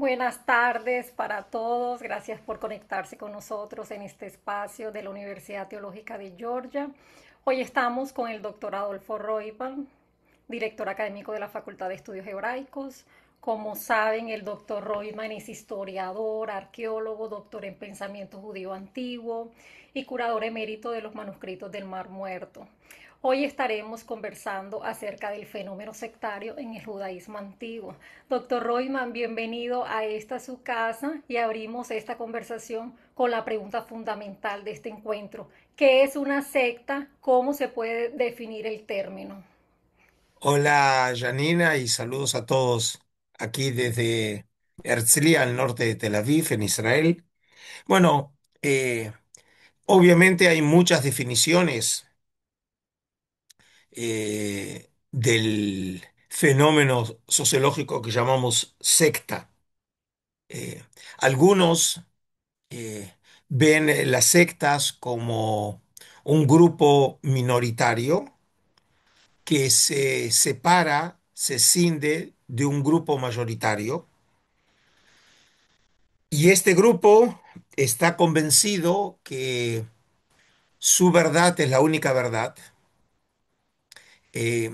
Buenas tardes para todos. Gracias por conectarse con nosotros en este espacio de la Universidad Teológica de Georgia. Hoy estamos con el doctor Adolfo Roybal, director académico de la Facultad de Estudios Hebraicos. Como saben, el doctor Roybal es historiador, arqueólogo, doctor en pensamiento judío antiguo y curador emérito de los manuscritos del Mar Muerto. Hoy estaremos conversando acerca del fenómeno sectario en el judaísmo antiguo. Doctor Royman, bienvenido a esta su casa y abrimos esta conversación con la pregunta fundamental de este encuentro. ¿Qué es una secta? ¿Cómo se puede definir el término? Hola Janina y saludos a todos aquí desde Herzliya, al norte de Tel Aviv, en Israel. Bueno, obviamente hay muchas definiciones del fenómeno sociológico que llamamos secta. Eh, Algunos ven las sectas como un grupo minoritario que se separa, se cinde de un grupo mayoritario. Y este grupo está convencido que su verdad es la única verdad, eh,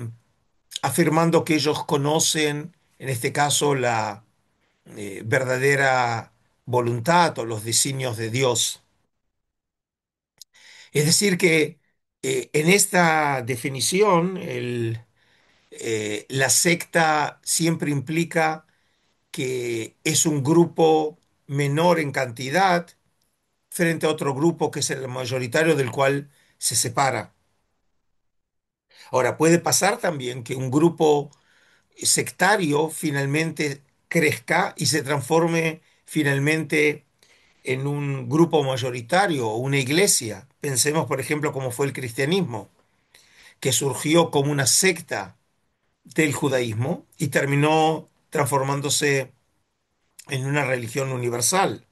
afirmando que ellos conocen, en este caso, la verdadera voluntad o los designios de Dios. Es decir, que en esta definición, la secta siempre implica que es un grupo menor en cantidad frente a otro grupo que es el mayoritario del cual se separa. Ahora, puede pasar también que un grupo sectario finalmente crezca y se transforme finalmente en un grupo mayoritario o una iglesia. Pensemos, por ejemplo, cómo fue el cristianismo, que surgió como una secta del judaísmo y terminó transformándose en una religión universal.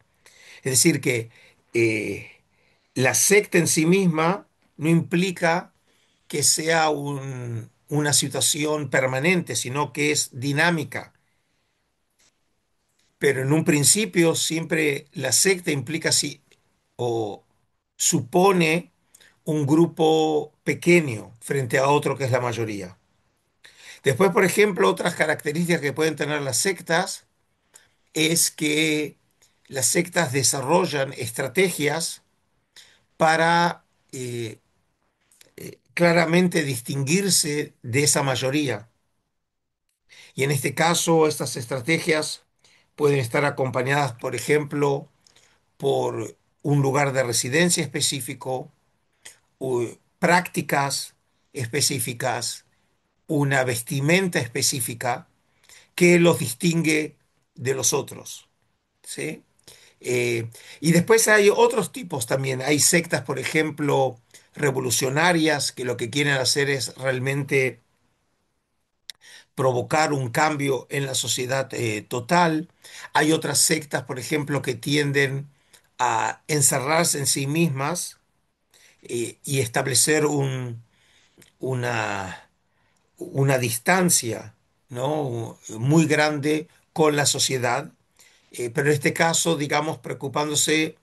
Es decir, que eh, la secta en sí misma no implica que sea una situación permanente, sino que es dinámica. Pero en un principio siempre la secta implica o supone un grupo pequeño frente a otro que es la mayoría. Después, por ejemplo, otras características que pueden tener las sectas es que las sectas desarrollan estrategias para claramente distinguirse de esa mayoría. Y en este caso, estas estrategias pueden estar acompañadas, por ejemplo, por un lugar de residencia específico, prácticas específicas, una vestimenta específica que los distingue de los otros, ¿sí? Y después hay otros tipos también. Hay sectas, por ejemplo, revolucionarias, que lo que quieren hacer es realmente provocar un cambio en la sociedad total. Hay otras sectas, por ejemplo, que tienden a encerrarse en sí mismas y establecer una, una distancia, ¿no? Muy grande con la sociedad, pero en este caso, digamos, preocupándose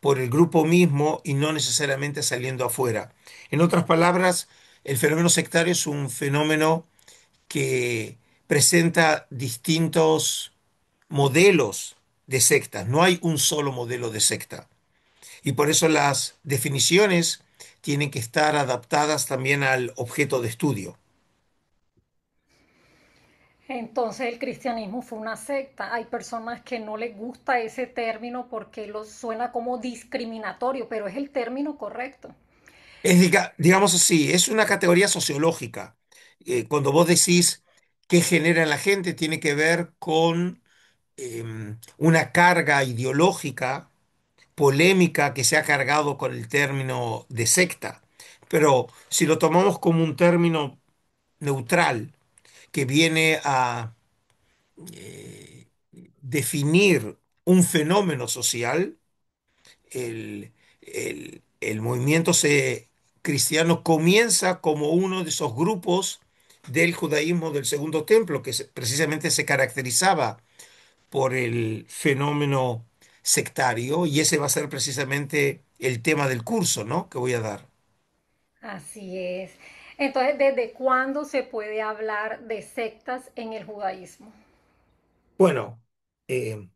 por el grupo mismo y no necesariamente saliendo afuera. En otras palabras, el fenómeno sectario es un fenómeno que presenta distintos modelos de sectas. No hay un solo modelo de secta. Y por eso las definiciones tienen que estar adaptadas también al objeto de estudio. Entonces el cristianismo fue una secta. Hay personas que no les gusta ese término porque lo suena como discriminatorio, pero es el término correcto. Es, digamos así, es una categoría sociológica. Cuando vos decís qué genera en la gente, tiene que ver con una carga ideológica polémica que se ha cargado con el término de secta. Pero si lo tomamos como un término neutral que viene a definir un fenómeno social, el movimiento cristiano comienza como uno de esos grupos del judaísmo del Segundo Templo, que precisamente se caracterizaba por el fenómeno sectario y ese va a ser precisamente el tema del curso, ¿no? que voy a dar. Así es. Entonces, ¿desde cuándo se puede hablar de sectas en el judaísmo? Bueno, eh,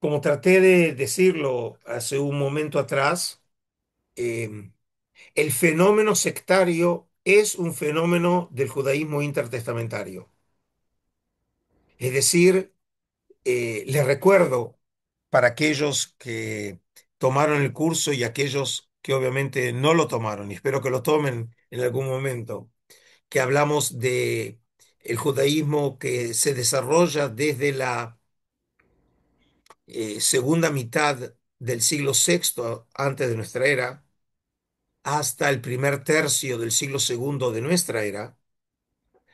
como traté de decirlo hace un momento atrás, eh, el fenómeno sectario es un fenómeno del judaísmo intertestamentario. Es decir, les recuerdo para aquellos que tomaron el curso y aquellos que obviamente no lo tomaron, y espero que lo tomen en algún momento, que hablamos de el judaísmo que se desarrolla desde la segunda mitad del siglo sexto antes de nuestra era hasta el primer tercio del siglo segundo de nuestra era.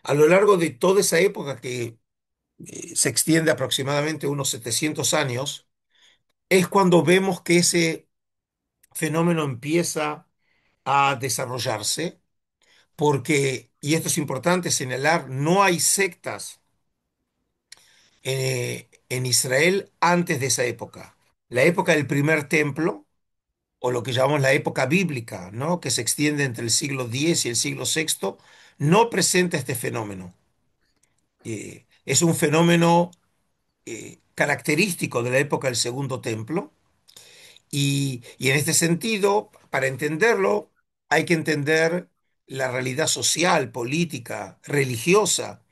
A lo largo de toda esa época que se extiende aproximadamente unos 700 años, es cuando vemos que ese fenómeno empieza a desarrollarse, porque, y esto es importante señalar, no hay sectas en Israel antes de esa época. La época del primer templo, o lo que llamamos la época bíblica, ¿no? que se extiende entre el siglo X y el siglo VI, no presenta este fenómeno. Es un fenómeno característico de la época del segundo templo. Y en este sentido, para entenderlo, hay que entender la realidad social, política, religiosa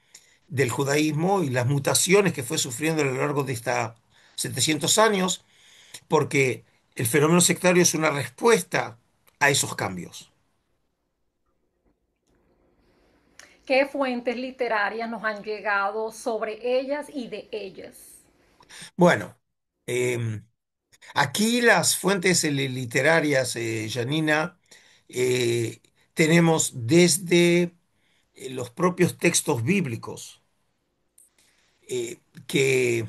del judaísmo y las mutaciones que fue sufriendo a lo largo de estos 700 años, porque el fenómeno sectario es una respuesta a esos cambios. ¿Qué fuentes literarias nos han llegado sobre ellas y de ellas? Bueno, aquí las fuentes literarias, Janina, eh, tenemos desde los propios textos bíblicos que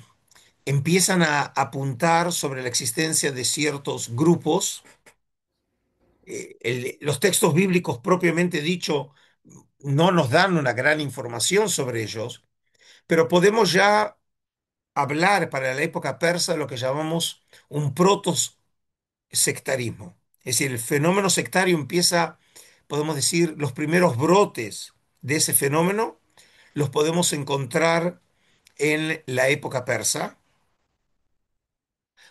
empiezan a apuntar sobre la existencia de ciertos grupos. Los textos bíblicos propiamente dicho no nos dan una gran información sobre ellos, pero podemos ya hablar para la época persa de lo que llamamos un proto-sectarismo. Es decir, el fenómeno sectario empieza, podemos decir, los primeros brotes de ese fenómeno los podemos encontrar en la época persa,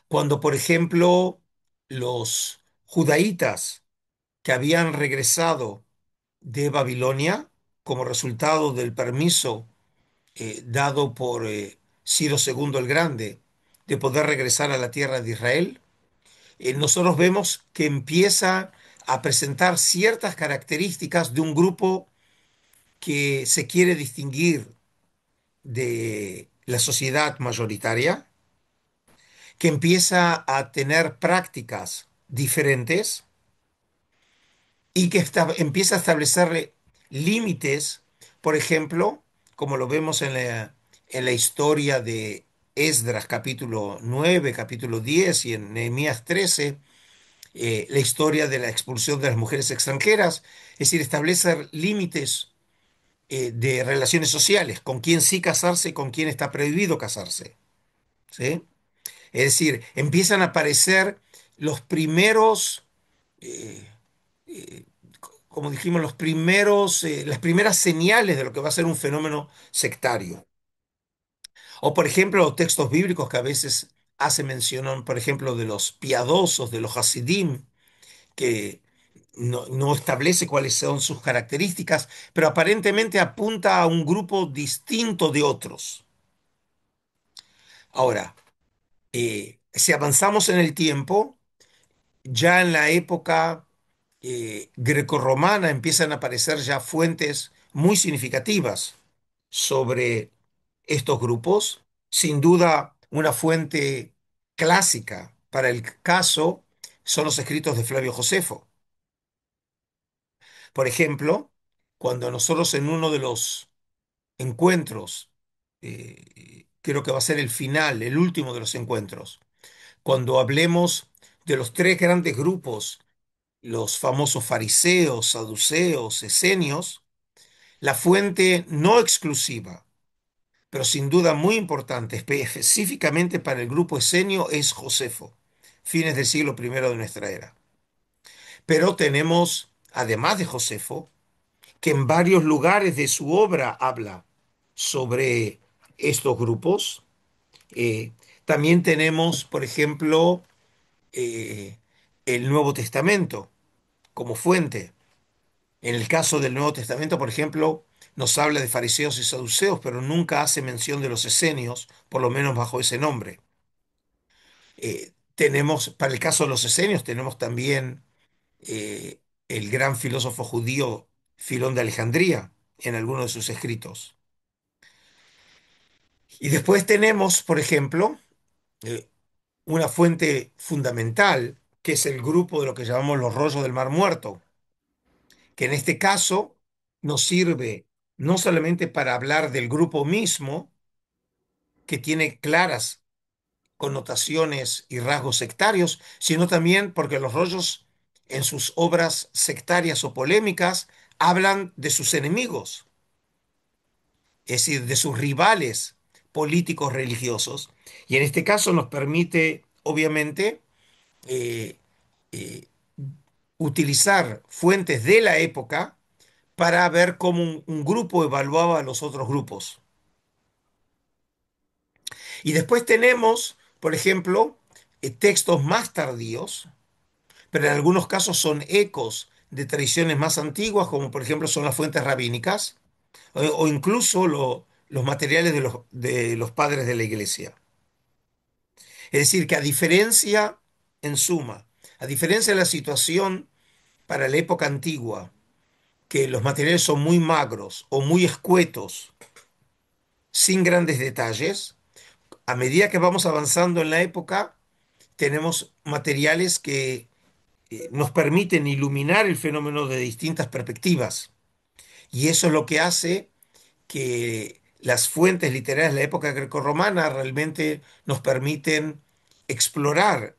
cuando, por ejemplo, los judaítas que habían regresado de Babilonia como resultado del permiso dado por Ciro II el Grande de poder regresar a la tierra de Israel, nosotros vemos que empieza a presentar ciertas características de un grupo que se quiere distinguir de la sociedad mayoritaria, que empieza a tener prácticas diferentes y que empieza a establecer límites, por ejemplo, como lo vemos en la historia de Esdras capítulo 9 capítulo 10 y en Nehemías 13, la historia de la expulsión de las mujeres extranjeras, es decir, establecer límites de relaciones sociales, con quién sí casarse y con quién está prohibido casarse, ¿sí? Es decir, empiezan a aparecer los primeros eh, eh, como dijimos, las primeras señales de lo que va a ser un fenómeno sectario. O, por ejemplo, los textos bíblicos que a veces hace mención, por ejemplo, de los piadosos, de los hasidim, que no establece cuáles son sus características, pero aparentemente apunta a un grupo distinto de otros. Ahora, si avanzamos en el tiempo, ya en la época grecorromana empiezan a aparecer ya fuentes muy significativas sobre estos grupos. Sin duda, una fuente clásica para el caso son los escritos de Flavio Josefo. Por ejemplo, cuando nosotros en uno de los encuentros, creo que va a ser el final, el último de los encuentros, cuando hablemos de los tres grandes grupos, los famosos fariseos, saduceos, esenios, la fuente no exclusiva, pero sin duda muy importante, específicamente para el grupo esenio, es Josefo, fines del siglo primero de nuestra era. Pero tenemos, además de Josefo, que en varios lugares de su obra habla sobre estos grupos. Eh, También tenemos, por ejemplo, eh, el Nuevo Testamento como fuente. En el caso del Nuevo Testamento, por ejemplo, nos habla de fariseos y saduceos, pero nunca hace mención de los esenios, por lo menos bajo ese nombre. Tenemos, para el caso de los esenios, tenemos también eh, el gran filósofo judío Filón de Alejandría en algunos de sus escritos. Y después tenemos, por ejemplo, eh, una fuente fundamental, que es el grupo de lo que llamamos los rollos del Mar Muerto, que en este caso nos sirve no solamente para hablar del grupo mismo, que tiene claras connotaciones y rasgos sectarios, sino también porque los rollos en sus obras sectarias o polémicas hablan de sus enemigos, es decir, de sus rivales políticos religiosos. Y en este caso nos permite, obviamente, eh, eh, utilizar fuentes de la época para ver cómo un grupo evaluaba a los otros grupos. Y después tenemos, por ejemplo, textos más tardíos, pero en algunos casos son ecos de tradiciones más antiguas, como por ejemplo son las fuentes rabínicas, o incluso los materiales de los padres de la iglesia. Es decir, que a diferencia, en suma, a diferencia de la situación para la época antigua, que los materiales son muy magros o muy escuetos, sin grandes detalles, a medida que vamos avanzando en la época, tenemos materiales que nos permiten iluminar el fenómeno de distintas perspectivas. Y eso es lo que hace que las fuentes literarias de la época grecorromana realmente nos permiten explorar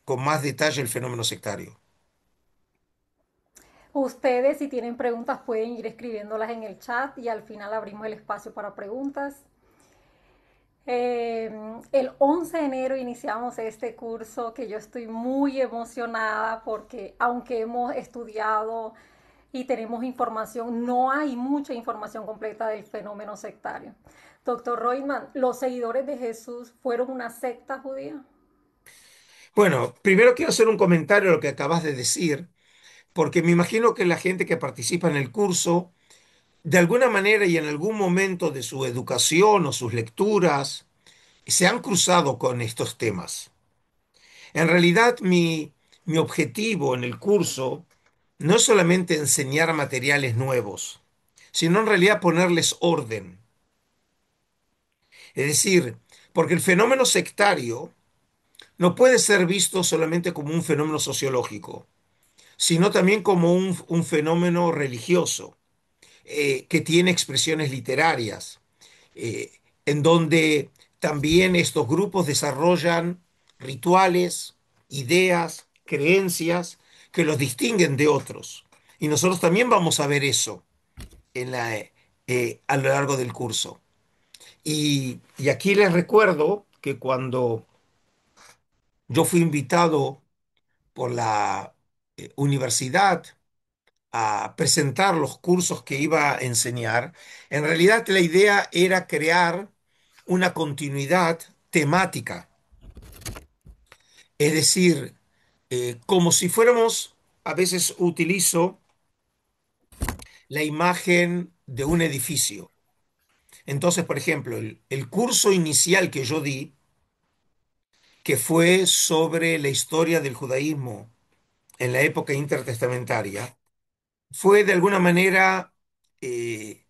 con más detalle el fenómeno sectario. Ustedes, si tienen preguntas, pueden ir escribiéndolas en el chat y al final abrimos el espacio para preguntas. El 11 de enero iniciamos este curso que yo estoy muy emocionada porque aunque hemos estudiado y tenemos información, no hay mucha información completa del fenómeno sectario. Doctor Reutemann, ¿los seguidores de Jesús fueron una secta judía? Bueno, primero quiero hacer un comentario a lo que acabas de decir, porque me imagino que la gente que participa en el curso, de alguna manera y en algún momento de su educación o sus lecturas, se han cruzado con estos temas. En realidad, mi objetivo en el curso no es solamente enseñar materiales nuevos, sino en realidad ponerles orden. Es decir, porque el fenómeno sectario no puede ser visto solamente como un fenómeno sociológico, sino también como un fenómeno religioso, que tiene expresiones literarias, en donde también estos grupos desarrollan rituales, ideas, creencias que los distinguen de otros. Y nosotros también vamos a ver eso a lo largo del curso. Y aquí les recuerdo que cuando yo fui invitado por la universidad a presentar los cursos que iba a enseñar, en realidad la idea era crear una continuidad temática, es decir, como si fuéramos, a veces utilizo la imagen de un edificio. Entonces, por ejemplo, el curso inicial que yo di, que fue sobre la historia del judaísmo en la época intertestamentaria, fue de alguna manera eh,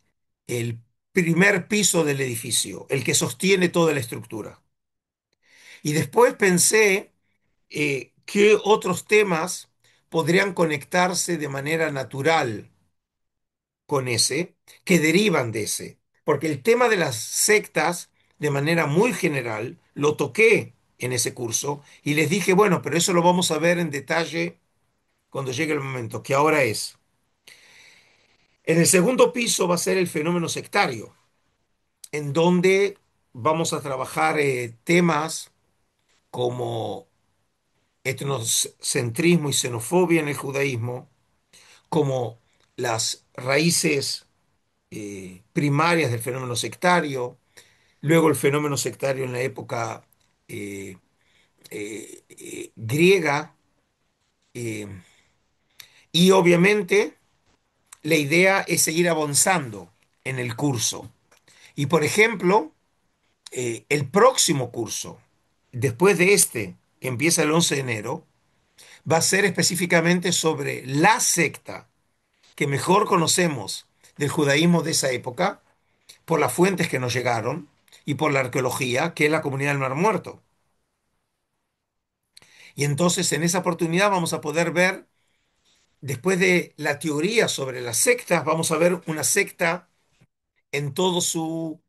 el primer piso del edificio, el que sostiene toda la estructura. Y después pensé qué otros temas podrían conectarse de manera natural con ese, que derivan de ese. Porque el tema de las sectas, de manera muy general, lo toqué en ese curso y les dije, bueno, pero eso lo vamos a ver en detalle cuando llegue el momento, que ahora es. En el segundo piso va a ser el fenómeno sectario. en donde vamos a trabajar temas como etnocentrismo y xenofobia en el judaísmo, como las raíces primarias del fenómeno sectario, luego el fenómeno sectario en la época eh, griega, eh, y obviamente la idea es seguir avanzando en el curso. Y por ejemplo, el próximo curso, después de este, que empieza el 11 de enero, va a ser específicamente sobre la secta que mejor conocemos del judaísmo de esa época, por las fuentes que nos llegaron y por la arqueología, que es la comunidad del Mar Muerto. Y entonces en esa oportunidad vamos a poder ver, después de la teoría sobre las sectas, vamos a ver una secta en toda su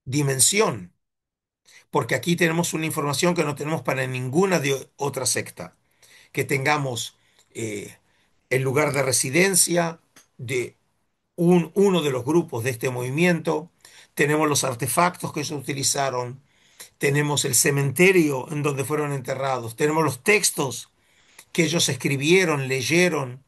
dimensión, porque aquí tenemos una información que no tenemos para ninguna de otra secta, que tengamos eh, el lugar de residencia de uno de los grupos de este movimiento, tenemos los artefactos que ellos utilizaron, tenemos el cementerio en donde fueron enterrados, tenemos los textos que ellos escribieron, leyeron,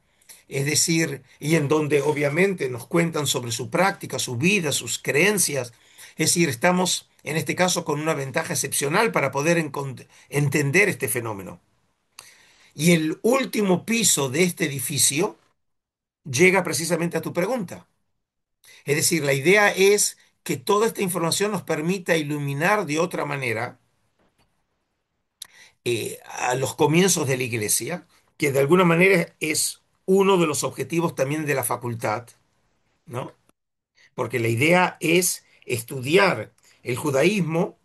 es decir, y en donde obviamente nos cuentan sobre su práctica, su vida, sus creencias. Es decir, estamos en este caso con una ventaja excepcional para poder entender este fenómeno. Y el último piso de este edificio llega precisamente a tu pregunta. Es decir, la idea es que toda esta información nos permita iluminar de otra manera a los comienzos de la iglesia, que de alguna manera es uno de los objetivos también de la facultad, ¿no? Porque la idea es estudiar el judaísmo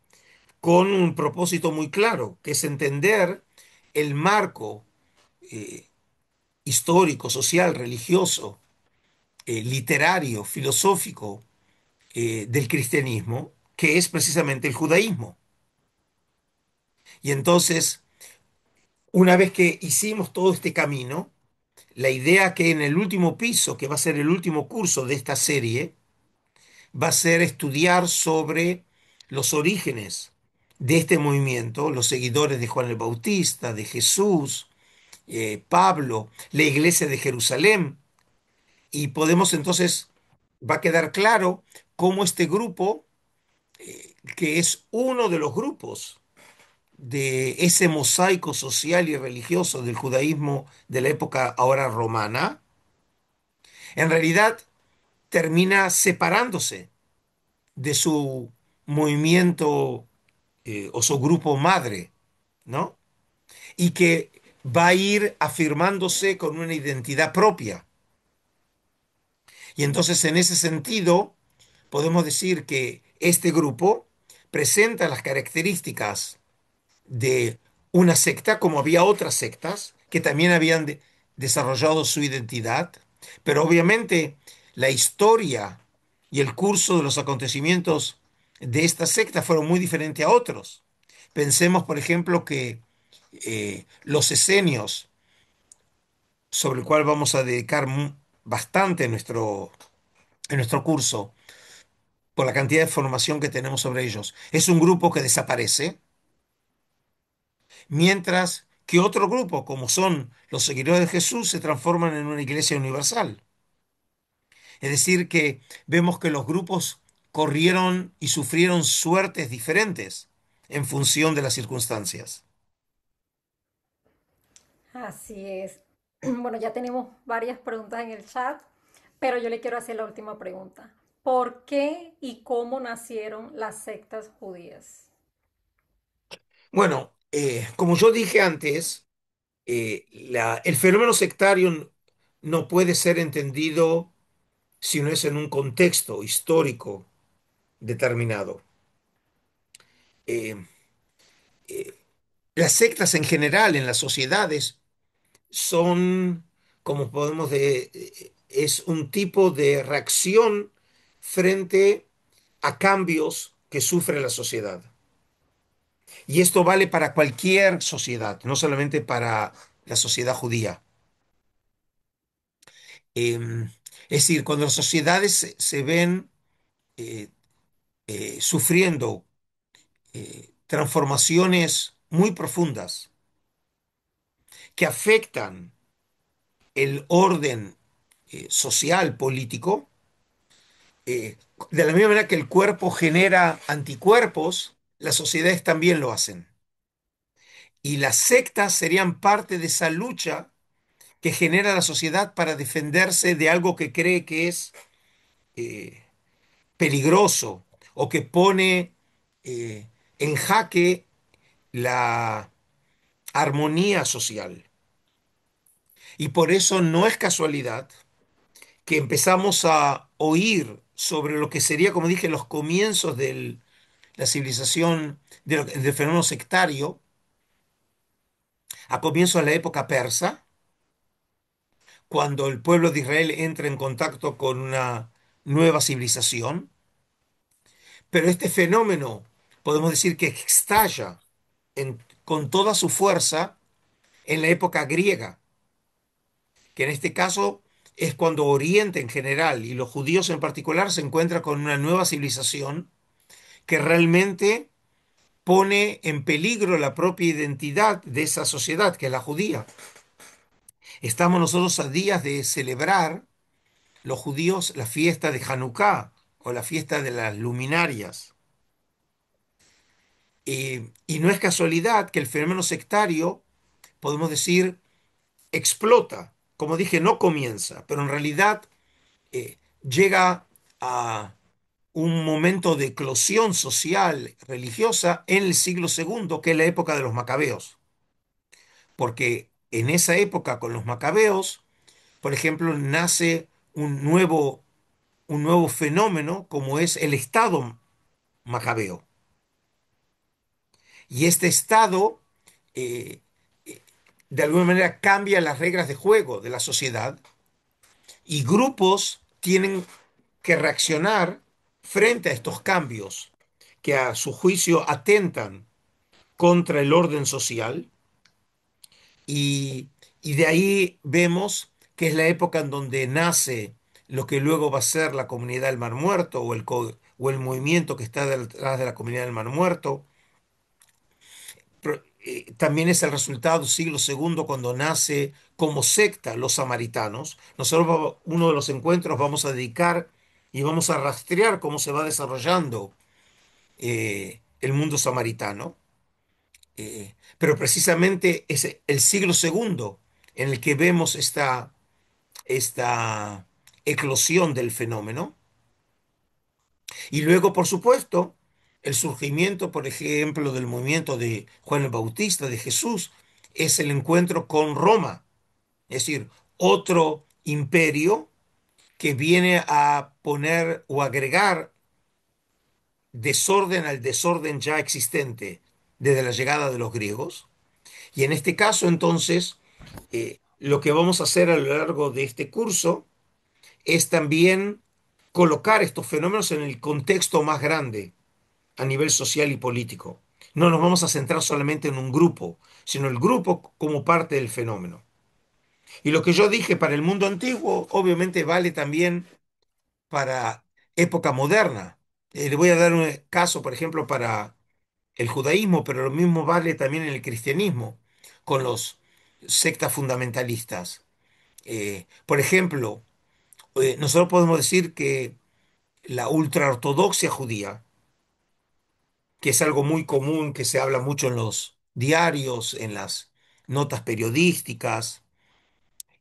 con un propósito muy claro, que es entender el marco eh, histórico, social, religioso, literario, filosófico del cristianismo, que es precisamente el judaísmo. Y entonces, una vez que hicimos todo este camino, la idea que en el último piso, que va a ser el último curso de esta serie, va a ser estudiar sobre los orígenes de este movimiento, los seguidores de Juan el Bautista, de Jesús, Pablo, la iglesia de Jerusalén, y podemos entonces, va a quedar claro cómo este grupo, que es uno de los grupos de ese mosaico social y religioso del judaísmo de la época ahora romana, en realidad termina separándose de su movimiento o su grupo madre, ¿no? Y que va a ir afirmándose con una identidad propia. Y entonces, en ese sentido, podemos decir que este grupo presenta las características de una secta, como había otras sectas que también habían desarrollado su identidad, pero obviamente la historia y el curso de los acontecimientos de esta secta fueron muy diferentes a otros. Pensemos, por ejemplo, que los esenios, sobre el cual vamos a dedicar bastante en nuestro curso, por la cantidad de información que tenemos sobre ellos, es un grupo que desaparece, mientras que otro grupo, como son los seguidores de Jesús, se transforman en una iglesia universal. Es decir, que vemos que los grupos corrieron y sufrieron suertes diferentes en función de las circunstancias. Así es. Bueno, ya tenemos varias preguntas en el chat, pero yo le quiero hacer la última pregunta. ¿Por qué y cómo nacieron las sectas judías? Bueno, como yo dije antes, el fenómeno sectario no puede ser entendido si no es en un contexto histórico determinado. Eh, las sectas en general en las sociedades son, como es un tipo de reacción frente a cambios que sufre la sociedad. Y esto vale para cualquier sociedad, no solamente para la sociedad judía. Es decir, cuando las sociedades se ven eh, sufriendo transformaciones muy profundas que afectan el orden social, político, eh, de la misma manera que el cuerpo genera anticuerpos, las sociedades también lo hacen. Y las sectas serían parte de esa lucha que genera la sociedad para defenderse de algo que cree que es eh, peligroso o que pone eh, en jaque la armonía social. Y por eso no es casualidad que empezamos a oír sobre lo que sería, como dije, los comienzos de la civilización, del fenómeno sectario, a comienzos de la época persa, cuando el pueblo de Israel entra en contacto con una nueva civilización. Pero este fenómeno, podemos decir que estalla con toda su fuerza en la época griega, que en este caso es cuando Oriente en general y los judíos en particular se encuentran con una nueva civilización que realmente pone en peligro la propia identidad de esa sociedad, que es la judía. Estamos nosotros a días de celebrar los judíos la fiesta de Hanukkah o la fiesta de las luminarias. Y no es casualidad que el fenómeno sectario, podemos decir, explota. Como dije, no comienza, pero en realidad llega a un momento de eclosión social, religiosa, en el siglo segundo, que es la época de los macabeos. Porque en esa época, con los macabeos, por ejemplo, nace un nuevo fenómeno como es el Estado macabeo. Y este Estado, eh, de alguna manera, cambia las reglas de juego de la sociedad y grupos tienen que reaccionar frente a estos cambios que a su juicio atentan contra el orden social y, y de ahí vemos que es la época en donde nace lo que luego va a ser la Comunidad del Mar Muerto o el movimiento que está detrás de la Comunidad del Mar Muerto. También es el resultado del siglo segundo cuando nace como secta los samaritanos. Nosotros uno de los encuentros vamos a dedicar y vamos a rastrear cómo se va desarrollando el mundo samaritano. Pero precisamente es el siglo segundo en el que vemos esta eclosión del fenómeno. Y luego, por supuesto, el surgimiento, por ejemplo, del movimiento de Juan el Bautista, de Jesús, es el encuentro con Roma, es decir, otro imperio que viene a poner o agregar desorden al desorden ya existente desde la llegada de los griegos. Y en este caso, entonces, lo que vamos a hacer a lo largo de este curso es también colocar estos fenómenos en el contexto más grande a nivel social y político. No nos vamos a centrar solamente en un grupo, sino el grupo como parte del fenómeno. Y lo que yo dije para el mundo antiguo, obviamente vale también para época moderna. Le voy a dar un caso, por ejemplo, para el judaísmo, pero lo mismo vale también en el cristianismo, con los sectas fundamentalistas. Por ejemplo, nosotros podemos decir que la ultraortodoxia judía, que es algo muy común, que se habla mucho en los diarios, en las notas periodísticas,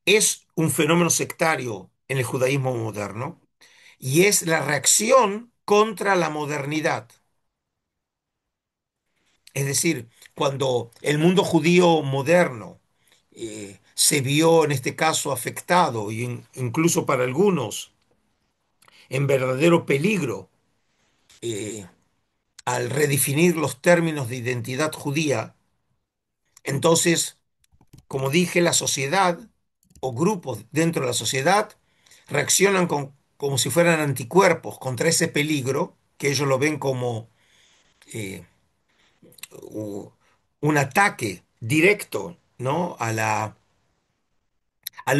es un fenómeno sectario en el judaísmo moderno y es la reacción contra la modernidad. Es decir, cuando el mundo judío moderno se vio en este caso afectado y incluso para algunos en verdadero peligro eh, al redefinir los términos de identidad judía, entonces, como dije, la sociedad o grupos dentro de la sociedad reaccionan como si fueran anticuerpos contra ese peligro, que ellos lo ven como eh, u- un ataque directo, ¿no? Al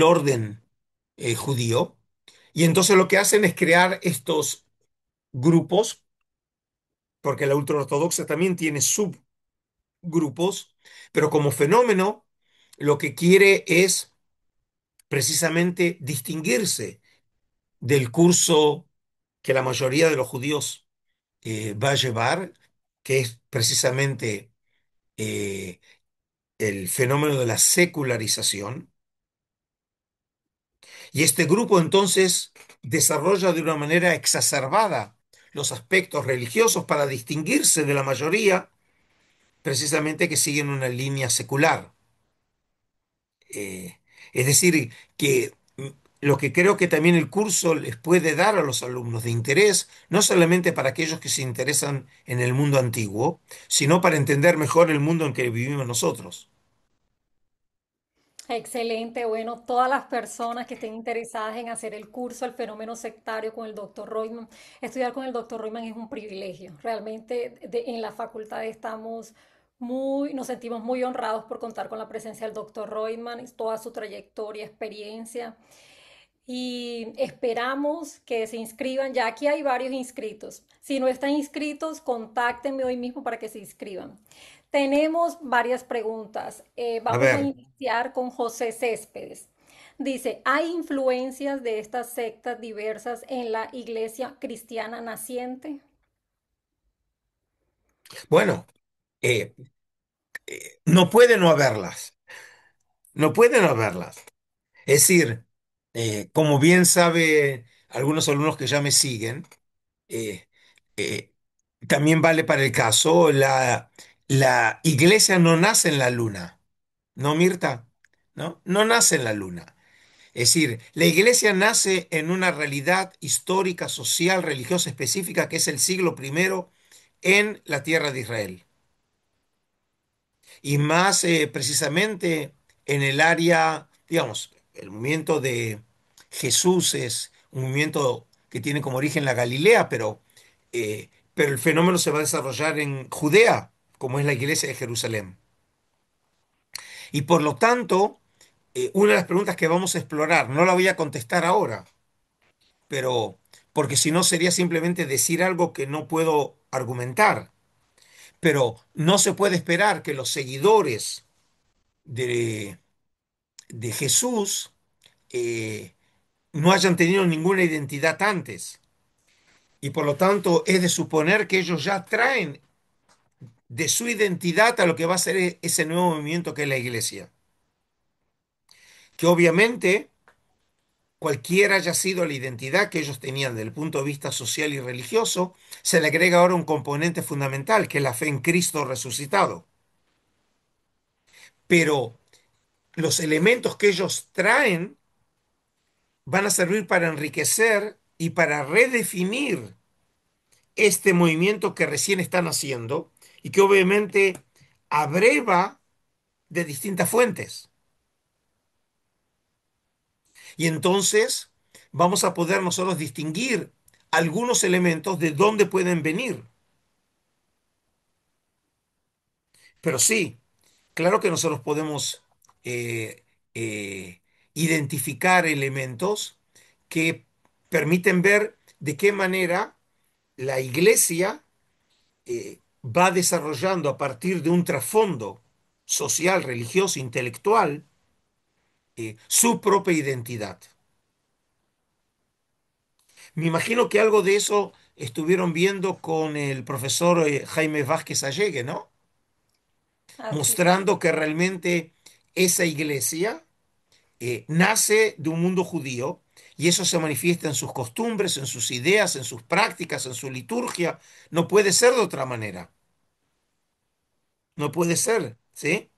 orden judío. Y entonces lo que hacen es crear estos grupos porque la ultraortodoxa también tiene subgrupos, pero como fenómeno lo que quiere es precisamente distinguirse del curso que la mayoría de los judíos va a llevar, que es precisamente eh, el fenómeno de la secularización. Y este grupo entonces desarrolla de una manera exacerbada los aspectos religiosos para distinguirse de la mayoría, precisamente que siguen una línea secular. Es decir, que lo que creo que también el curso les puede dar a los alumnos de interés, no solamente para aquellos que se interesan en el mundo antiguo, sino para entender mejor el mundo en que vivimos nosotros. Excelente, bueno, todas las personas que estén interesadas en hacer el curso El fenómeno sectario con el doctor Royman, estudiar con el doctor Royman es un privilegio. Realmente en la facultad nos sentimos muy honrados por contar con la presencia del doctor Royman, toda su trayectoria, experiencia. Y esperamos que se inscriban. Ya aquí hay varios inscritos. Si no están inscritos, contáctenme hoy mismo para que se inscriban. Tenemos varias preguntas. A Vamos a ver, iniciar con José Céspedes. Dice, ¿hay influencias de estas sectas diversas en la iglesia cristiana naciente? bueno, eh, no puede no haberlas, no puede no haberlas. Es decir, como bien sabe algunos alumnos que ya me siguen, eh, eh, también vale para el caso, la iglesia no nace en la luna, ¿no, Mirta? ¿No? No nace en la luna. Es decir, la iglesia nace en una realidad histórica, social, religiosa específica que es el siglo primero en la tierra de Israel. Y más precisamente en el área, digamos, el movimiento de Jesús es un movimiento que tiene como origen la Galilea, pero el fenómeno se va a desarrollar en Judea, como es la iglesia de Jerusalén. Y por lo tanto, una de las preguntas que vamos a explorar, no la voy a contestar ahora, pero porque si no sería simplemente decir algo que no puedo argumentar, pero no se puede esperar que los seguidores de Jesús eh, no hayan tenido ninguna identidad antes. Y por lo tanto es de suponer que ellos ya traen de su identidad a lo que va a ser ese nuevo movimiento que es la iglesia. Que obviamente cualquiera haya sido la identidad que ellos tenían desde el punto de vista social y religioso, se le agrega ahora un componente fundamental, que es la fe en Cristo resucitado. Pero los elementos que ellos traen van a servir para enriquecer y para redefinir este movimiento que recién están haciendo y que obviamente abreva de distintas fuentes. Y entonces vamos a poder nosotros distinguir algunos elementos de dónde pueden venir. Pero sí, claro que nosotros podemos eh, eh, identificar elementos que permiten ver de qué manera la iglesia va desarrollando a partir de un trasfondo social, religioso, intelectual, su propia identidad. Me imagino que algo de eso estuvieron viendo con el profesor Jaime Vázquez Allegue, ¿no? Así. Mostrando que realmente esa iglesia nace de un mundo judío y eso se manifiesta en sus costumbres, en sus ideas, en sus prácticas, en su liturgia. No puede ser de otra manera. No puede ser, ¿sí?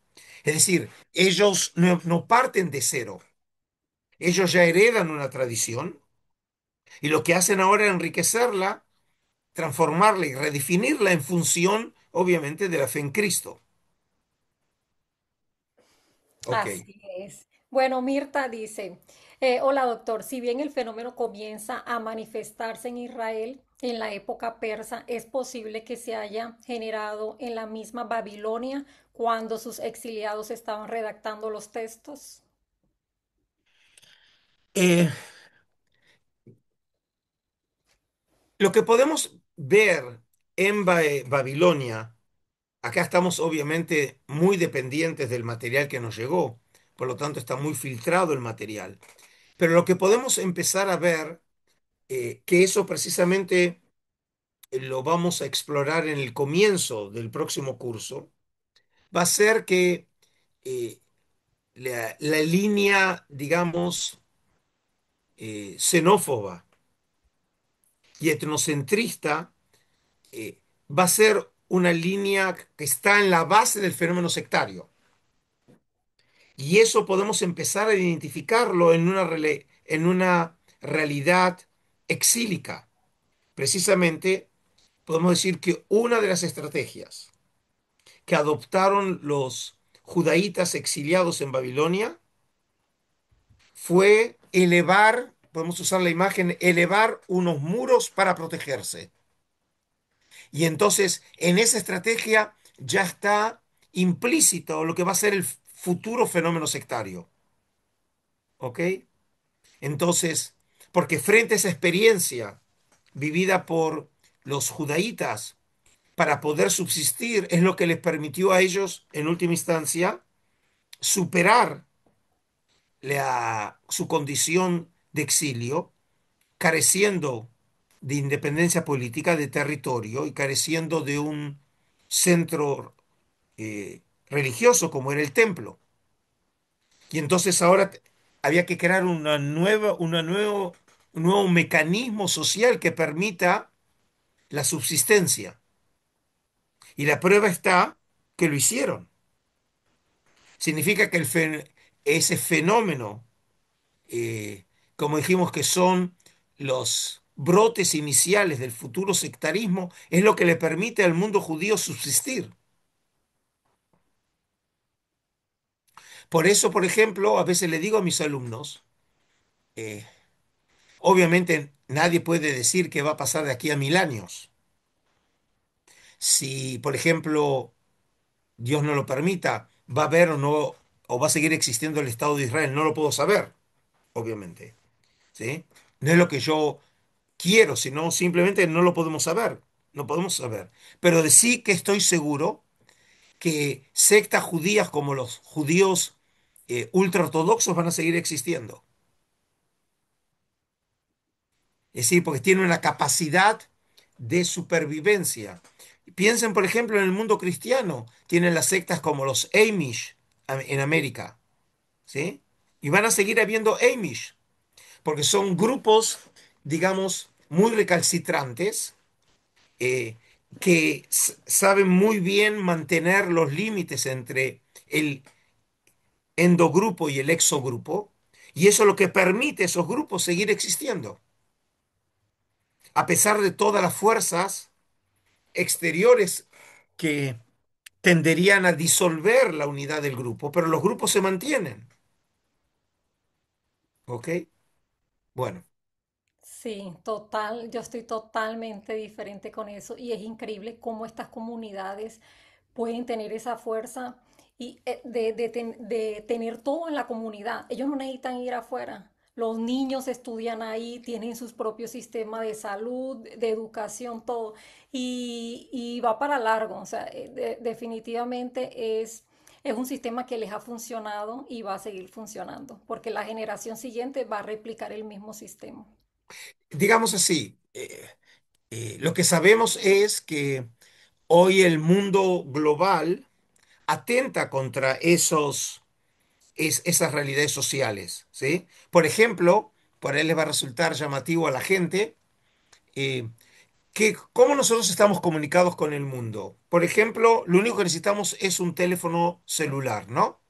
Es decir, ellos no parten de cero. Ellos ya heredan una tradición y lo que hacen ahora es enriquecerla, transformarla y redefinirla en función, obviamente, de la fe en Cristo. Ok. Así es. Bueno, Mirta dice, hola doctor, si bien el fenómeno comienza a manifestarse en Israel en la época persa, ¿es posible que se haya generado en la misma Babilonia cuando sus exiliados estaban redactando los textos? Eh, lo que podemos ver en Babilonia, acá estamos obviamente muy dependientes del material que nos llegó, por lo tanto está muy filtrado el material. Pero lo que podemos empezar a ver, que eso precisamente lo vamos a explorar en el comienzo del próximo curso, va a ser que eh, la línea, digamos, xenófoba y etnocentrista va a ser una línea que está en la base del fenómeno sectario. Y eso podemos empezar a identificarlo en una realidad exílica. Precisamente, podemos decir que una de las estrategias que adoptaron los judaítas exiliados en Babilonia fue elevar, podemos usar la imagen, elevar unos muros para protegerse. Y entonces, en esa estrategia ya está implícito lo que va a ser el futuro fenómeno sectario. ¿Ok? Entonces, porque frente a esa experiencia vivida por los judaítas para poder subsistir, es lo que les permitió a ellos, en última instancia, superar su condición de exilio, careciendo de independencia política, de territorio y careciendo de un centro religioso como era el templo. Y entonces ahora había que crear un nuevo mecanismo social que permita la subsistencia. Y la prueba está que lo hicieron. Significa que ese fenómeno, eh, como dijimos que son los brotes iniciales del futuro sectarismo, es lo que le permite al mundo judío subsistir. Por eso, por ejemplo, a veces le digo a mis alumnos, eh, obviamente nadie puede decir qué va a pasar de aquí a 1000 años. Si, por ejemplo, Dios no lo permita, va a haber o no, o va a seguir existiendo el Estado de Israel, no lo puedo saber, obviamente. ¿Sí? No es lo que yo quiero, sino simplemente no lo podemos saber. No podemos saber. Pero de sí que estoy seguro que sectas judías como los judíos ultraortodoxos van a seguir existiendo. Es decir, porque tienen una capacidad de supervivencia. Piensen, por ejemplo, en el mundo cristiano. Tienen las sectas como los Amish en América, ¿sí? Y van a seguir habiendo Amish, porque son grupos, digamos, muy recalcitrantes, eh, que saben muy bien mantener los límites entre el endogrupo y el exogrupo, y eso es lo que permite a esos grupos seguir existiendo, a pesar de todas las fuerzas exteriores que tenderían a disolver la unidad del grupo, pero los grupos se mantienen. ¿Ok? Bueno, Sí, total, yo estoy totalmente diferente con eso y es increíble cómo estas comunidades pueden tener esa fuerza y de tener todo en la comunidad. Ellos no necesitan ir afuera. Los niños estudian ahí, tienen sus propios sistemas de salud, de educación, todo. Y va para largo. O sea, definitivamente es un sistema que les ha funcionado y va a seguir funcionando, porque la generación siguiente va a replicar el mismo sistema. digamos así, lo que sabemos es que hoy el mundo global atenta contra esas realidades sociales, ¿sí? Por ejemplo, por ahí les va a resultar llamativo a la gente, eh, que cómo nosotros estamos comunicados con el mundo. Por ejemplo, lo único que necesitamos es un teléfono celular, ¿no?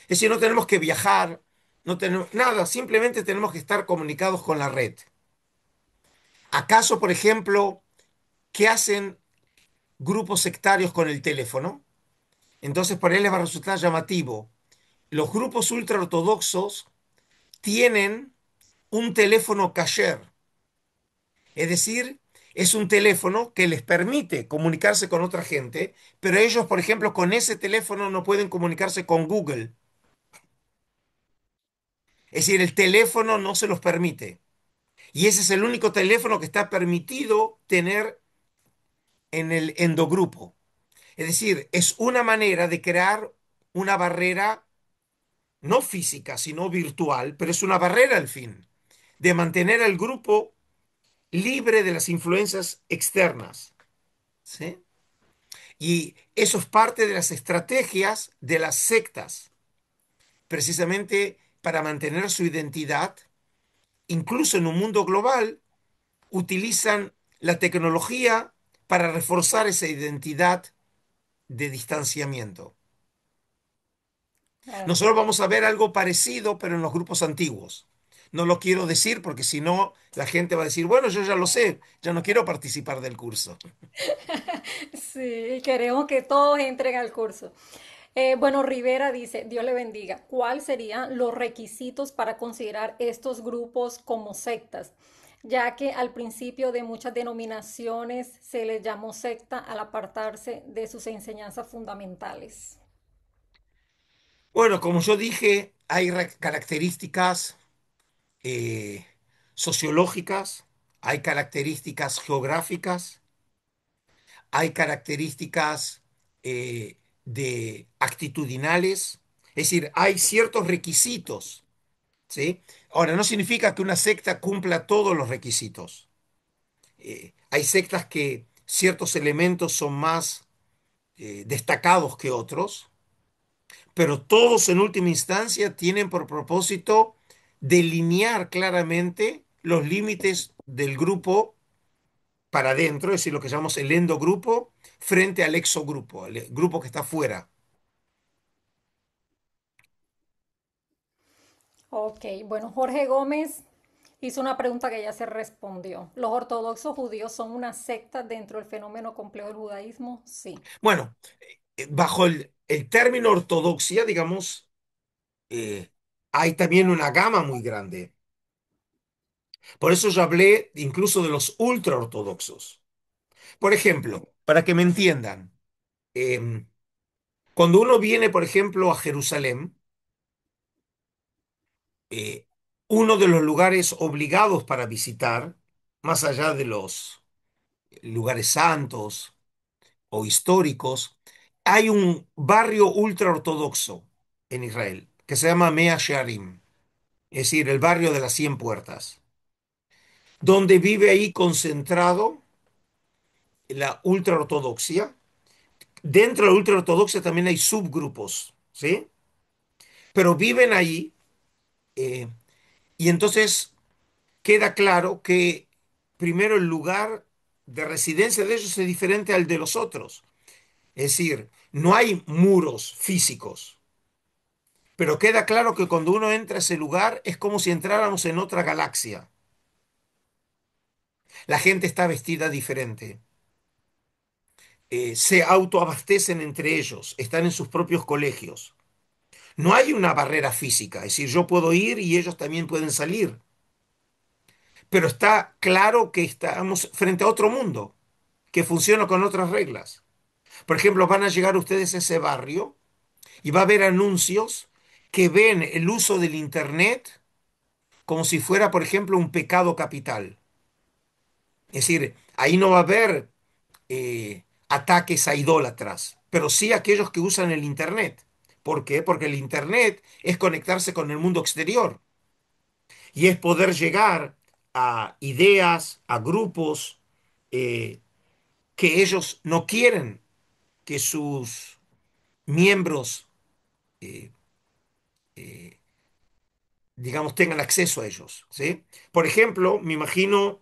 Es decir, no tenemos que viajar, no tenemos nada, simplemente tenemos que estar comunicados con la red. ¿Acaso, por ejemplo, qué hacen grupos sectarios con el teléfono? Entonces, por ahí les va a resultar llamativo. Los grupos ultraortodoxos tienen un teléfono kasher, es decir, es un teléfono que les permite comunicarse con otra gente, pero ellos, por ejemplo, con ese teléfono no pueden comunicarse con Google. Es decir, el teléfono no se los permite. Y ese es el único teléfono que está permitido tener en el endogrupo. Es decir, es una manera de crear una barrera no física, sino virtual, pero es una barrera al fin, de mantener al grupo libre de las influencias externas. ¿Sí? Y eso es parte de las estrategias de las sectas, precisamente para mantener su identidad, incluso en un mundo global, utilizan la tecnología para reforzar esa identidad de distanciamiento. Nosotros Así vamos es. a ver algo parecido, pero en los grupos antiguos. No lo quiero decir porque si no, la gente va a decir, bueno, yo ya lo sé, ya no quiero participar del curso. Sí, queremos que todos entren al curso. Bueno, Rivera dice, Dios le bendiga. ¿Cuáles serían los requisitos para considerar estos grupos como sectas? Ya que al principio de muchas denominaciones se les llamó secta al apartarse de sus enseñanzas fundamentales. Bueno, como yo dije, hay características eh, sociológicas, hay características geográficas, hay características de actitudinales, es decir, hay ciertos requisitos, ¿sí? Ahora, no significa que una secta cumpla todos los requisitos. Hay sectas que ciertos elementos son más destacados que otros, pero todos en última instancia tienen por propósito delinear claramente los límites del grupo para adentro, es decir, lo que llamamos el endogrupo, frente al exogrupo, el grupo que está fuera. Ok, bueno, Jorge Gómez hizo una pregunta que ya se respondió. ¿Los ortodoxos judíos son una secta dentro del fenómeno complejo del judaísmo? Sí. Bueno, bajo el término ortodoxia, digamos, eh, hay también una gama muy grande. Por eso yo hablé incluso de los ultraortodoxos. Por ejemplo, para que me entiendan, em, cuando uno viene, por ejemplo, a Jerusalén, eh, uno de los lugares obligados para visitar, más allá de los lugares santos o históricos, hay un barrio ultraortodoxo en Israel que se llama Mea Shearim, es decir, el barrio de las 100 puertas, donde vive ahí concentrado la ultraortodoxia. Dentro de la ultraortodoxia también hay subgrupos, ¿sí? Pero viven ahí eh, y entonces queda claro que primero el lugar de residencia de ellos es diferente al de los otros. Es decir, no hay muros físicos, pero queda claro que cuando uno entra a ese lugar es como si entráramos en otra galaxia. La gente está vestida diferente, se autoabastecen entre ellos, están en sus propios colegios. No hay una barrera física, es decir, yo puedo ir y ellos también pueden salir, pero está claro que estamos frente a otro mundo que funciona con otras reglas. Por ejemplo, van a llegar ustedes a ese barrio y va a haber anuncios que ven el uso del Internet como si fuera, por ejemplo, un pecado capital. Es decir, ahí no va a haber ataques a idólatras, pero sí a aquellos que usan el Internet. ¿Por qué? Porque el Internet es conectarse con el mundo exterior y es poder llegar a ideas, a grupos eh, que ellos no quieren que sus miembros, eh, eh, digamos, tengan acceso a ellos, ¿sí? Por ejemplo, me imagino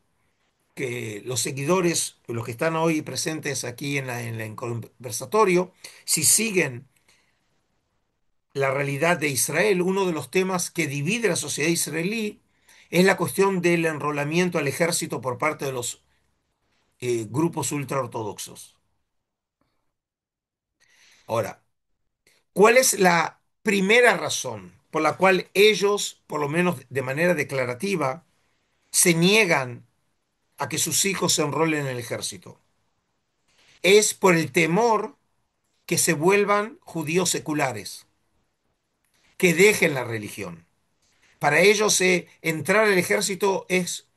que los seguidores, los que están hoy presentes aquí en el conversatorio, si siguen la realidad de Israel, uno de los temas que divide la sociedad israelí es la cuestión del enrolamiento al ejército por parte de los grupos ultraortodoxos. Ahora, ¿cuál es la primera razón por la cual ellos, por lo menos de manera declarativa, se niegan a que sus hijos se enrolen en el ejército? Es por el temor que se vuelvan judíos seculares, que dejen la religión. Para ellos entrar al ejército es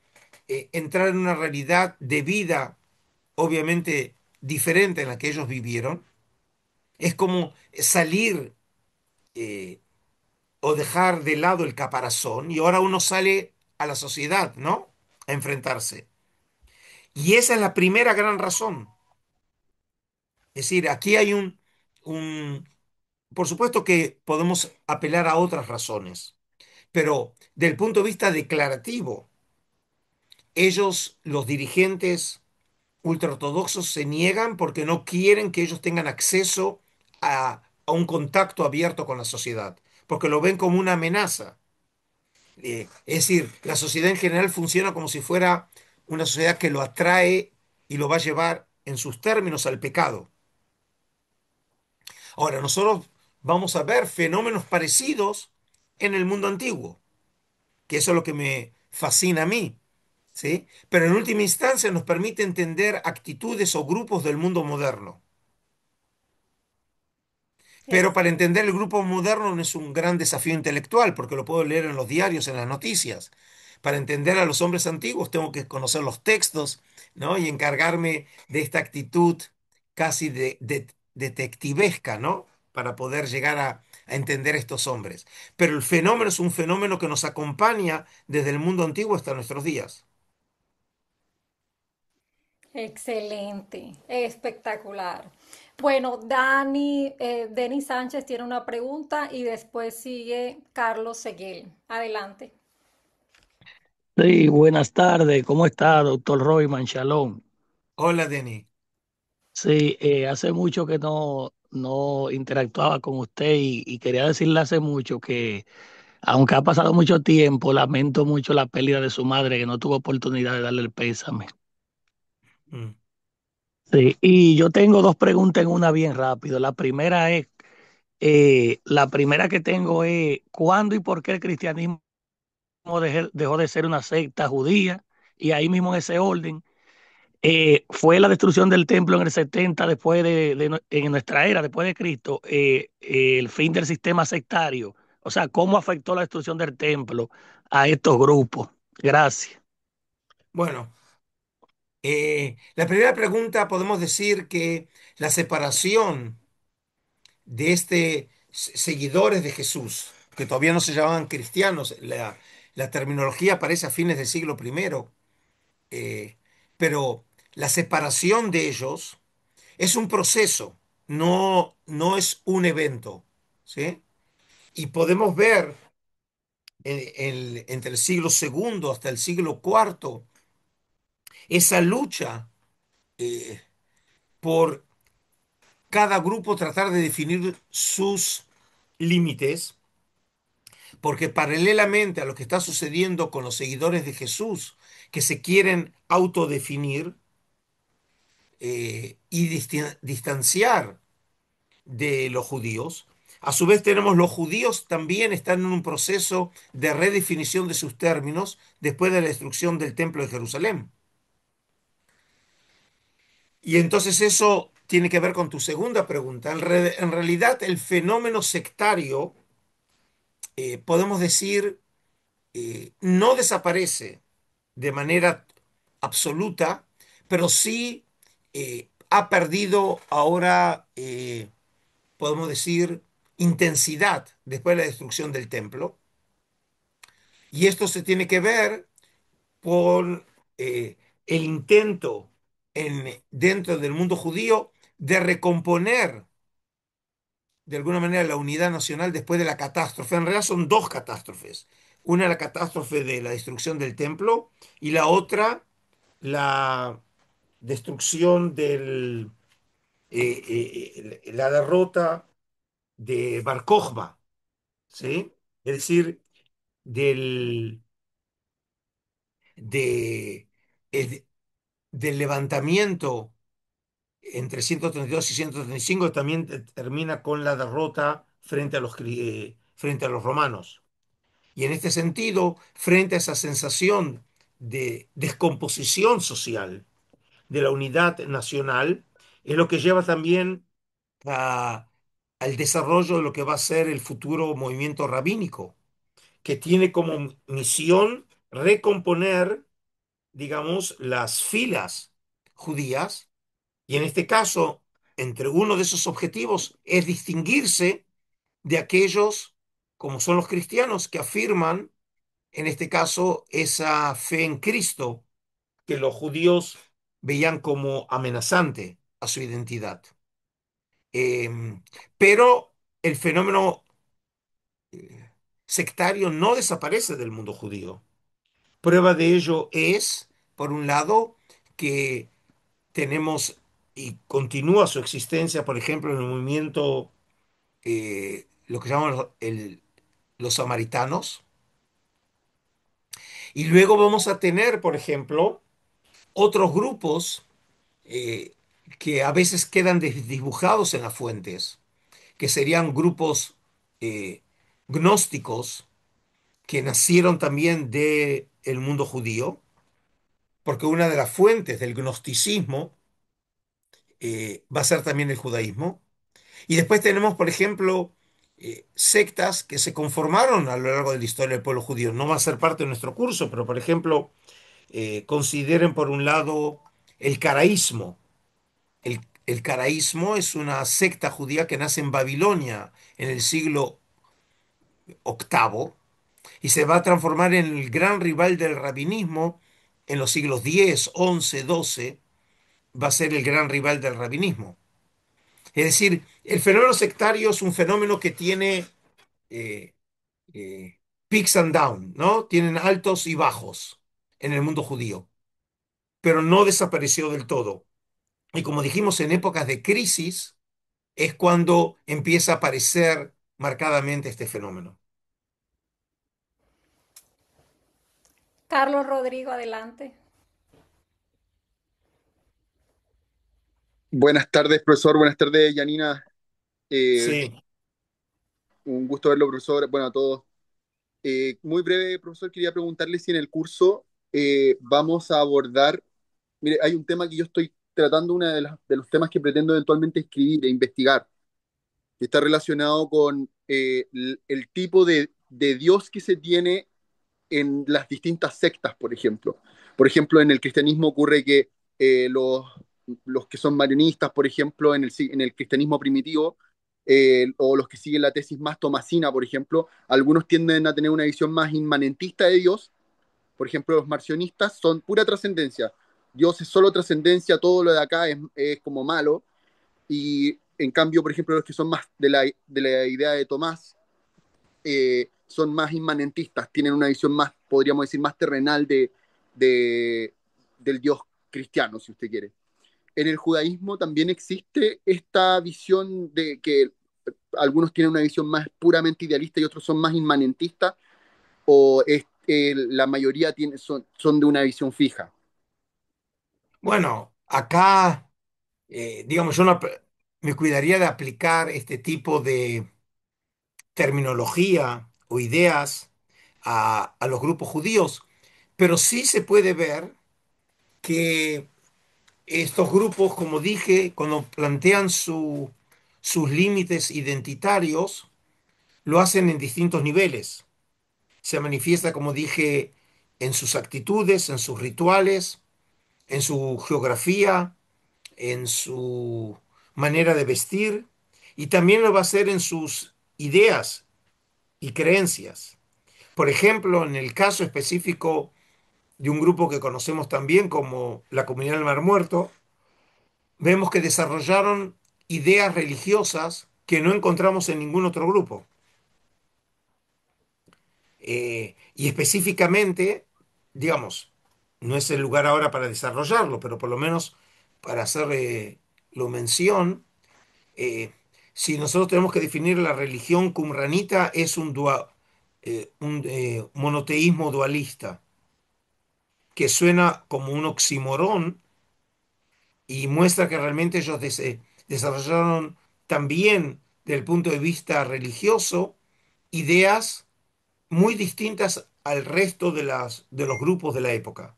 entrar en una realidad de vida, obviamente diferente en la que ellos vivieron. Es como salir o dejar de lado el caparazón y ahora uno sale a la sociedad, ¿no? A enfrentarse. Y esa es la primera gran razón. Es decir, aquí hay un, por supuesto que podemos apelar a otras razones, pero del punto de vista declarativo, ellos, los dirigentes ultraortodoxos, se niegan porque no quieren que ellos tengan acceso a un contacto abierto con la sociedad, porque lo ven como una amenaza. Es decir, la sociedad en general funciona como si fuera una sociedad que lo atrae y lo va a llevar en sus términos al pecado. Ahora, nosotros vamos a ver fenómenos parecidos en el mundo antiguo, que eso es lo que me fascina a mí, ¿sí? Pero en última instancia nos permite entender actitudes o grupos del mundo moderno. Pero para entender el grupo moderno no es un gran desafío intelectual, porque lo puedo leer en los diarios, en las noticias. Para entender a los hombres antiguos tengo que conocer los textos, ¿no? Y encargarme de esta actitud casi de detectivesca, ¿no? Para poder llegar a entender a estos hombres. Pero el fenómeno es un fenómeno que nos acompaña desde el mundo antiguo hasta nuestros días. Excelente, espectacular. Bueno, Denis Sánchez tiene una pregunta y después sigue Carlos Seguel. Adelante. Sí, buenas tardes. ¿Cómo está, doctor Royman? Shalom. Hola, Denis. Sí, hace mucho que no interactuaba con usted y quería decirle hace mucho que, aunque ha pasado mucho tiempo, lamento mucho la pérdida de su madre, que no tuvo oportunidad de darle el pésame. Mm. Sí, y yo tengo dos preguntas en una bien rápido. La primera que tengo es, ¿cuándo y por qué el cristianismo dejó de ser una secta judía? Y ahí mismo en ese orden. Fue la destrucción del templo en el 70 después en nuestra era, después de Cristo, el fin del sistema sectario. O sea, ¿cómo afectó la destrucción del templo a estos grupos? Gracias. Bueno, la primera pregunta podemos decir que la separación de seguidores de Jesús, que todavía no se llamaban cristianos, la terminología aparece a fines del siglo primero, pero la separación de ellos es un proceso, no es un evento, ¿sí? Y podemos ver entre el siglo segundo hasta el siglo cuarto esa lucha eh, por cada grupo tratar de definir sus límites, porque paralelamente a lo que está sucediendo con los seguidores de Jesús, que se quieren autodefinir y distanciar de los judíos, a su vez tenemos los judíos también están en un proceso de redefinición de sus términos después de la destrucción del templo de Jerusalén. Y entonces eso tiene que ver con tu segunda pregunta. En realidad el fenómeno sectario, podemos decir, no desaparece de manera absoluta, pero sí ha perdido ahora, podemos decir, intensidad después de la destrucción del templo. Y esto se tiene que ver por el intento dentro del mundo judío de recomponer de alguna manera la unidad nacional después de la catástrofe. En realidad son dos catástrofes. Una, la catástrofe de la destrucción del templo y la otra, la destrucción la derrota de Bar Kokhba, ¿sí? Es decir, del, de, el- del levantamiento entre 132 y 135, también termina con la derrota frente a los romanos. Y en este sentido, frente a esa sensación de descomposición social de la unidad nacional, es lo que lleva también a- al desarrollo de lo que va a ser el futuro movimiento rabínico, que tiene como misión recomponer, digamos, las filas judías Y en este caso, entre uno de esos objetivos es distinguirse de aquellos, como son los cristianos, que afirman, en este caso, esa fe en Cristo que los judíos veían como amenazante a su identidad. Pero el fenómeno sectario no desaparece del mundo judío. Prueba de ello es, por un lado, que tenemos y continúa su existencia, por ejemplo, en el movimiento, lo que llaman los samaritanos. Y luego vamos a tener, por ejemplo, otros grupos eh, que a veces quedan desdibujados en las fuentes, que serían grupos eh, gnósticos que nacieron también del mundo judío, porque una de las fuentes del gnosticismo va a ser también el judaísmo. Y después tenemos, por ejemplo, sectas que se conformaron a lo largo de la historia del pueblo judío. No va a ser parte de nuestro curso, pero por ejemplo, consideren por un lado el caraísmo. El caraísmo es una secta judía que nace en Babilonia en el siglo octavo y se va a transformar en el gran rival del rabinismo en los siglos 10, 11, 12. Va a ser el gran rival del rabinismo. Es decir, el fenómeno sectario es un fenómeno que tiene eh, eh, peaks and down, ¿no? Tienen altos y bajos en el mundo judío, pero no desapareció del todo. Y como dijimos, en épocas de crisis es cuando empieza a aparecer marcadamente este fenómeno. Carlos Rodrigo, adelante. Buenas tardes, profesor. Buenas tardes, Janina. Eh, Sí, un gusto verlo, profesor. Bueno, a todos. Muy breve, profesor, quería preguntarle si en el curso vamos a abordar. Mire, hay un tema que yo estoy tratando, uno de los temas que pretendo eventualmente escribir e investigar, que está relacionado con el tipo de Dios que se tiene en las distintas sectas, por ejemplo. Por ejemplo, en el cristianismo ocurre que los que son marionistas, por ejemplo, en el cristianismo primitivo, o los que siguen la tesis más tomasina, por ejemplo, algunos tienden a tener una visión más inmanentista de Dios. Por ejemplo, los marcionistas son pura trascendencia. Dios es solo trascendencia, todo lo de acá es como malo. Y en cambio, por ejemplo, los que son más de la idea de Tomás, son más inmanentistas, tienen una visión más, podríamos decir, más terrenal de, del Dios cristiano, si usted quiere. En el judaísmo también existe esta visión de que algunos tienen una visión más puramente idealista y otros son más inmanentistas, o la mayoría son de una visión fija. bueno, acá, digamos, yo no me cuidaría de aplicar este tipo de terminología o ideas a los grupos judíos, pero sí se puede ver que estos grupos, como dije, cuando plantean sus límites identitarios, lo hacen en distintos niveles. Se manifiesta, como dije, en sus actitudes, en sus rituales, en su geografía, en su manera de vestir y también lo va a hacer en sus ideas y creencias. Por ejemplo, en el caso específico de un grupo que conocemos también como la Comunidad del Mar Muerto, vemos que desarrollaron ideas religiosas que no encontramos en ningún otro grupo. Y específicamente, digamos, no es el lugar ahora para desarrollarlo, pero por lo menos para hacer lo mención, eh, si nosotros tenemos que definir la religión qumranita, es un monoteísmo dualista, que suena como un oxímoron y muestra que realmente ellos desarrollaron también, desde el punto de vista religioso, ideas muy distintas al resto de los grupos de la época.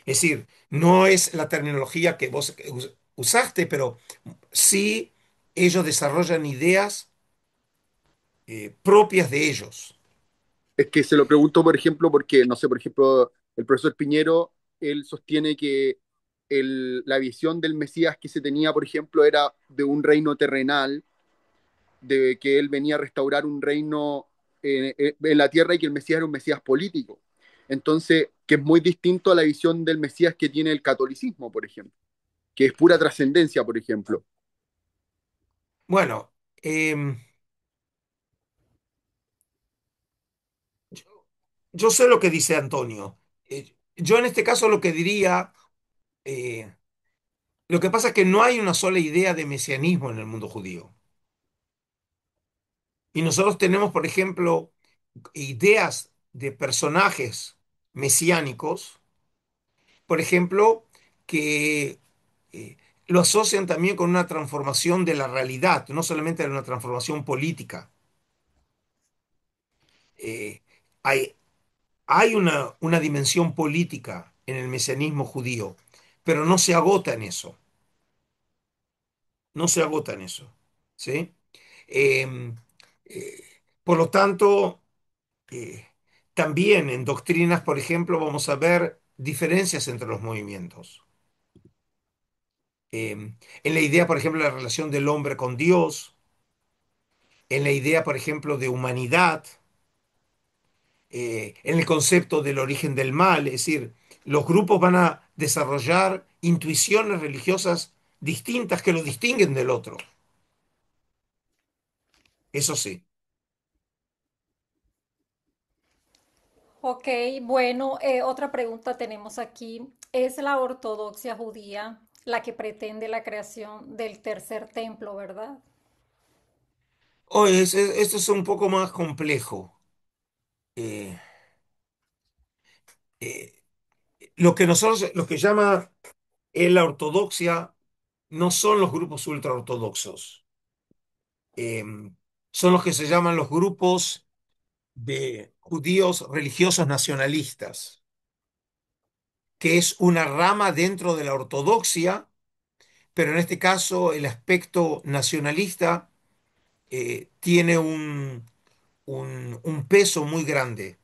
Es decir, no es la terminología que vos usaste, pero sí ellos desarrollan ideas propias de ellos. Es que se lo pregunto, por ejemplo, porque, no sé, por ejemplo, el profesor Piñero, él sostiene que la visión del Mesías que se tenía, por ejemplo, era de un reino terrenal, de que él venía a restaurar un reino en la tierra y que el Mesías era un Mesías político. Entonces, que es muy distinto a la visión del Mesías que tiene el catolicismo, por ejemplo, que es pura trascendencia, por ejemplo. Bueno, em, yo sé lo que dice Antonio. Yo en este caso lo que diría, eh, lo que pasa es que no hay una sola idea de mesianismo en el mundo judío. Y nosotros tenemos, por ejemplo, ideas de personajes mesiánicos, por ejemplo, que lo asocian también con una transformación de la realidad, no solamente de una transformación política. Eh, hay, hay una dimensión política en el mesianismo judío, pero no se agota en eso, no se agota en eso, ¿sí? Eh, eh, por lo tanto, eh, también en doctrinas, por ejemplo, vamos a ver diferencias entre los movimientos. En la idea, por ejemplo, de la relación del hombre con Dios, en la idea, por ejemplo, de humanidad, en el concepto del origen del mal, es decir, los grupos van a desarrollar intuiciones religiosas distintas que lo distinguen del otro. Eso sí. Ok, bueno, otra pregunta tenemos aquí. ¿Es la ortodoxia judía la que pretende la creación del tercer templo, verdad? Esto es un poco más complejo. Eh, eh, lo que llama la ortodoxia, no son los grupos ultraortodoxos. Eh, Son los que se llaman los grupos de judíos religiosos nacionalistas, que es una rama dentro de la ortodoxia, pero en este caso el aspecto nacionalista tiene un peso muy grande,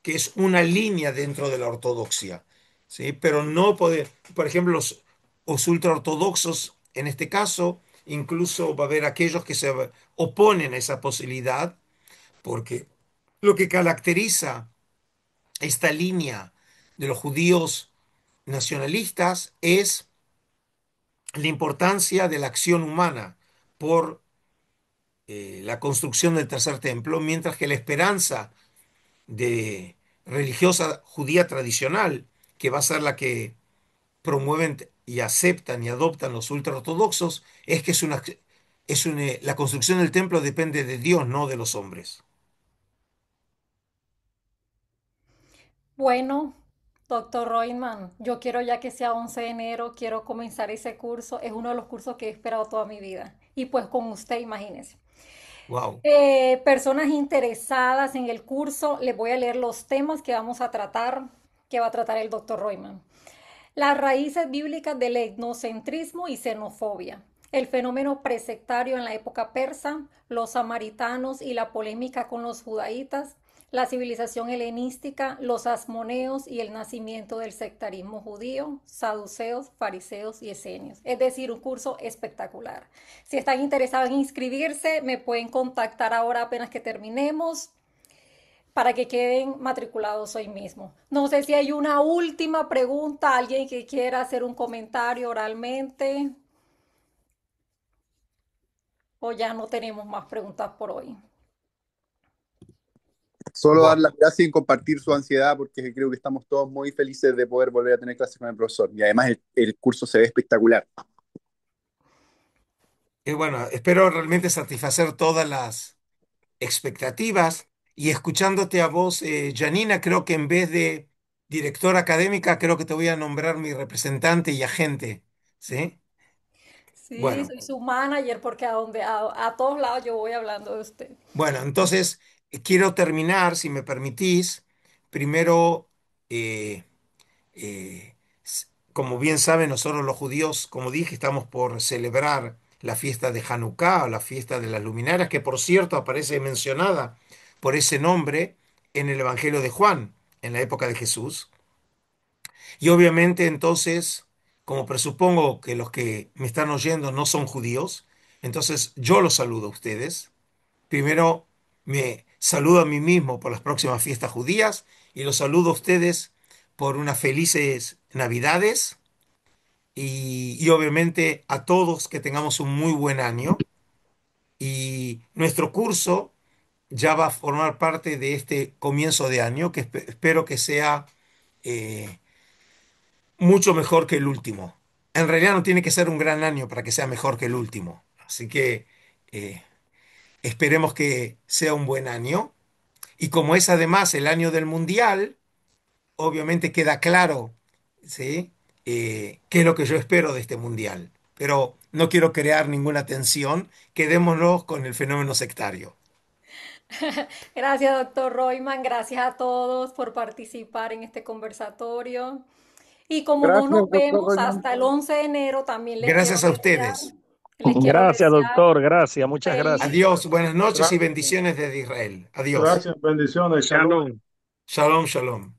que es una línea dentro de la ortodoxia, ¿sí? Pero no poder, por ejemplo, los ultraortodoxos, en este caso, incluso va a haber aquellos que se oponen a esa posibilidad, porque lo que caracteriza esta línea de los judíos nacionalistas es la importancia de la acción humana por la construcción del tercer templo, mientras que la esperanza de religiosa judía tradicional, que va a ser la que promueven y aceptan y adoptan los ultraortodoxos, es que la construcción del templo depende de Dios, no de los hombres. Bueno, doctor Reutemann, yo quiero ya que sea 11 de enero, quiero comenzar ese curso. Es uno de los cursos que he esperado toda mi vida. Y pues con usted, imagínese. Wow. Personas interesadas en el curso, les voy a leer los temas que vamos a tratar, que va a tratar el doctor Reutemann. Las raíces bíblicas del etnocentrismo y xenofobia, el fenómeno presectario en la época persa, los samaritanos y la polémica con los judaítas, la civilización helenística, los asmoneos y el nacimiento del sectarismo judío, saduceos, fariseos y esenios. Es decir, un curso espectacular. Si están interesados en inscribirse, me pueden contactar ahora apenas que terminemos para que queden matriculados hoy mismo. No sé si hay una última pregunta, alguien que quiera hacer un comentario oralmente, o ya no tenemos más preguntas por hoy. Solo dar Wow. las gracias y compartir su ansiedad porque creo que estamos todos muy felices de poder volver a tener clases con el profesor. Y además el curso se ve espectacular. Y bueno, espero realmente satisfacer todas las expectativas y escuchándote a vos, Janina, creo que en vez de directora académica, creo que te voy a nombrar mi representante y agente, ¿sí? Sí, Bueno, soy su manager porque a todos lados yo voy hablando de usted. bueno, entonces quiero terminar, si me permitís, primero, eh, como bien saben, nosotros los judíos, como dije, estamos por celebrar la fiesta de Hanukkah, o la fiesta de las luminarias, que por cierto aparece mencionada por ese nombre en el Evangelio de Juan, en la época de Jesús. Y obviamente entonces como presupongo que los que me están oyendo no son judíos, entonces yo los saludo a ustedes. Primero me saludo a mí mismo por las próximas fiestas judías y los saludo a ustedes por unas felices Navidades y obviamente a todos que tengamos un muy buen año. Y nuestro curso ya va a formar parte de este comienzo de año que espero que sea eh, mucho mejor que el último. En realidad no tiene que ser un gran año para que sea mejor que el último. Así que eh, esperemos que sea un buen año. Y como es además el año del Mundial, obviamente queda claro, ¿sí? Qué es lo que yo espero de este Mundial. Pero no quiero crear ninguna tensión. Quedémonos con el fenómeno sectario. Gracias, doctor Royman. Gracias a todos por participar en este conversatorio. Y como no Gracias, nos doctor vemos Royman. hasta el 11 de enero, también Gracias a ustedes. les quiero Gracias, desear doctor. Gracias, muchas gracias. feliz. Adiós, buenas noches y Gra- bendiciones desde Israel. Adiós. Gracias, bendiciones. Shalom. Shalom. Shalom, shalom.